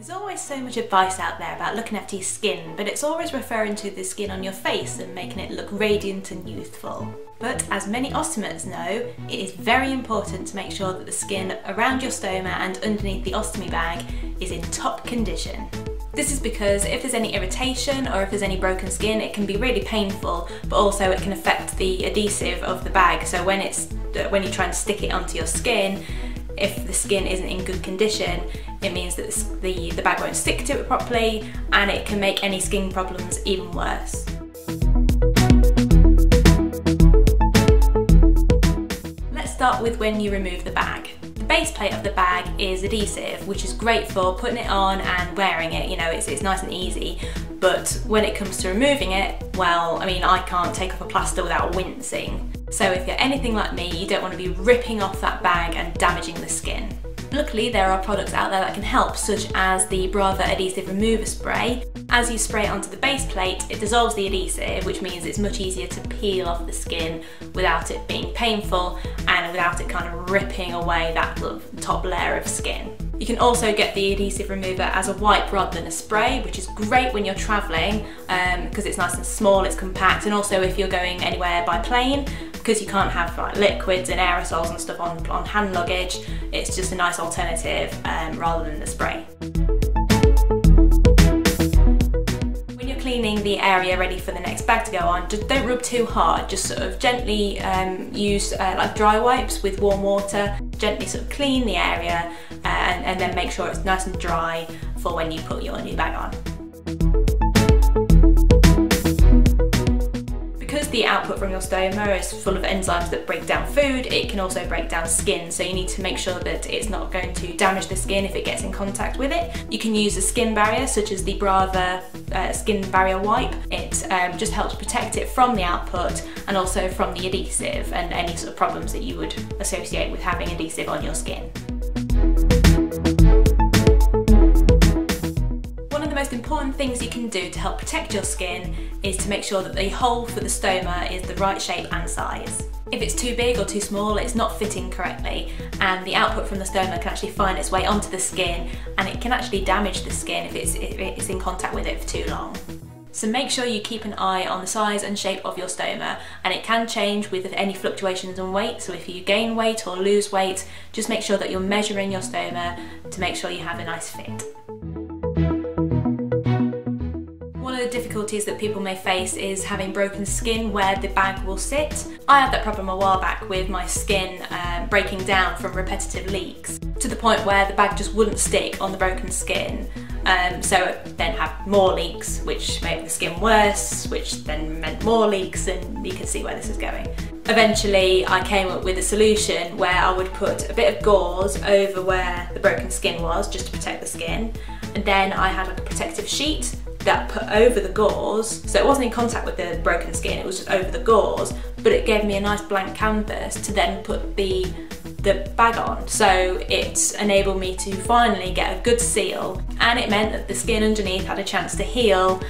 There's always so much advice out there about looking after your skin, but it's always referring to the skin on your face and making it look radiant and youthful. But as many ostomates know, it is very important to make sure that the skin around your stoma and underneath the ostomy bag is in top condition. This is because if there's any irritation or if there's any broken skin, it can be really painful, but also it can affect the adhesive of the bag. So when you try and stick it onto your skin, if the skin isn't in good condition, it means that the bag won't stick to it properly, and it can make any skin problems even worse. Let's start with when you remove the bag. The base plate of the bag is adhesive, which is great for putting it on and wearing it. You know, it's nice and easy. But when it comes to removing it, well, I mean, I can't take off a plaster without wincing. So if you're anything like me, you don't want to be ripping off that bag and damaging the skin. Luckily, there are products out there that can help, such as the Brava Adhesive Remover Spray. As you spray it onto the base plate, it dissolves the adhesive, which means it's much easier to peel off the skin without it being painful and without it kind of ripping away that top layer of skin. You can also get the adhesive remover as a wipe rather than a spray, which is great when you're travelling because it's nice and small, it's compact, and also if you're going anywhere by plane, because you can't have like liquids and aerosols and stuff on hand luggage, it's just a nice alternative rather than the spray. When you're cleaning the area ready for the next bag to go on, just don't rub too hard, just sort of gently use like dry wipes with warm water, gently sort of clean the area and then make sure it's nice and dry for when you put your new bag on. Because the output from your stoma is full of enzymes that break down food, it can also break down skin, so you need to make sure that it's not going to damage the skin if it gets in contact with it. You can use a skin barrier such as the Brava Skin Barrier Wipe. It just helps protect it from the output and also from the adhesive and any sort of problems that you would associate with having adhesive on your skin. One of the most important things you can do to help protect your skin is to make sure that the hole for the stoma is the right shape and size. If it's too big or too small, it's not fitting correctly, and the output from the stoma can actually find its way onto the skin, and it can actually damage the skin if it's in contact with it for too long. So make sure you keep an eye on the size and shape of your stoma, and it can change with any fluctuations in weight. So if you gain weight or lose weight, just make sure that you're measuring your stoma to make sure you have a nice fit. One of the difficulties that people may face is having broken skin where the bag will sit. I had that problem a while back with my skin breaking down from repetitive leaks, to the point where the bag just wouldn't stick on the broken skin. So it then had more leaks, which made the skin worse, which then meant more leaks, and you can see where this is going. Eventually I came up with a solution where I would put a bit of gauze over where the broken skin was, just to protect the skin, and then I had like a protective sheet that put over the gauze, so it wasn't in contact with the broken skin, it was just over the gauze, but it gave me a nice blank canvas to then put the bag on. So it enabled me to finally get a good seal, and it meant that the skin underneath had a chance to heal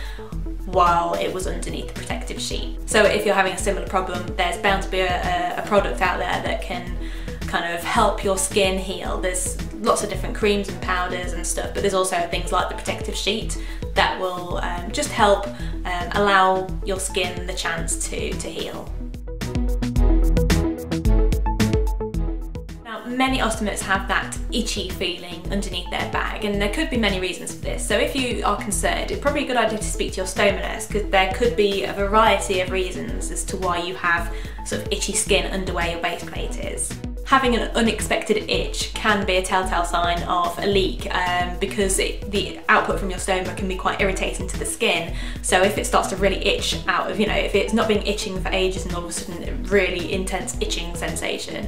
while it was underneath the protective sheet. So if you're having a similar problem, there's bound to be a product out there that can kind of help your skin heal. There's lots of different creams and powders and stuff, but there's also things like the protective sheet that will just help allow your skin the chance to heal. Now, many ostomates have that itchy feeling underneath their bag, and there could be many reasons for this. So if you are concerned, it's probably a good idea to speak to your stoma nurse, because there could be a variety of reasons as to why you have sort of itchy skin under where your base plate is. Having an unexpected itch can be a telltale sign of a leak because the output from your stoma can be quite irritating to the skin. So if it starts to really itch out of, if it's not been itching for ages and all of a sudden a really intense itching sensation,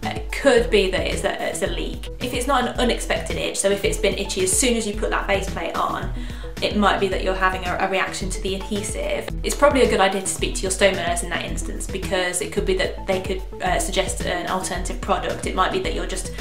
it could be that it's a leak. If it's not an unexpected itch, so if it's been itchy as soon as you put that base plate on, it might be that you're having a reaction to the adhesive. It's probably a good idea to speak to your stoma nurse in that instance, because it could be that they could suggest an alternative product. It might be that you're just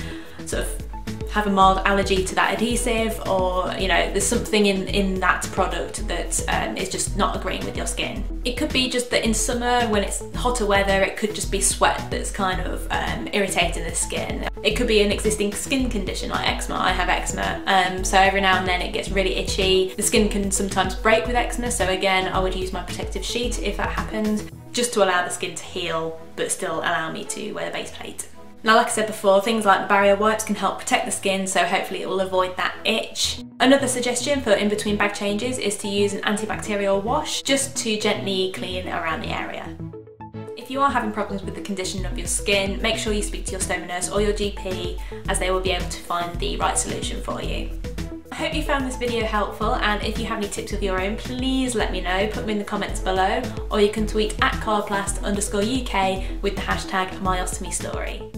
sort of have a mild allergy to that adhesive, or you know, there's something in that product that is just not agreeing with your skin. It could be just that in summer, when it's hotter weather, it could just be sweat that's kind of irritating the skin. It could be an existing skin condition like eczema. I have eczema, so every now and then it gets really itchy. The skin can sometimes break with eczema, so again, I would use my protective sheet if that happened, just to allow the skin to heal, but still allow me to wear the base plate. Now, like I said before, things like the barrier wipes can help protect the skin, so hopefully it will avoid that itch. Another suggestion for in-between bag changes is to use an antibacterial wash just to gently clean around the area. If you are having problems with the condition of your skin, make sure you speak to your stoma nurse or your GP, as they will be able to find the right solution for you. I hope you found this video helpful, and if you have any tips of your own, please let me know. Put them in the comments below, or you can tweet at Coloplast_UK with the hashtag #MyOstomy Story.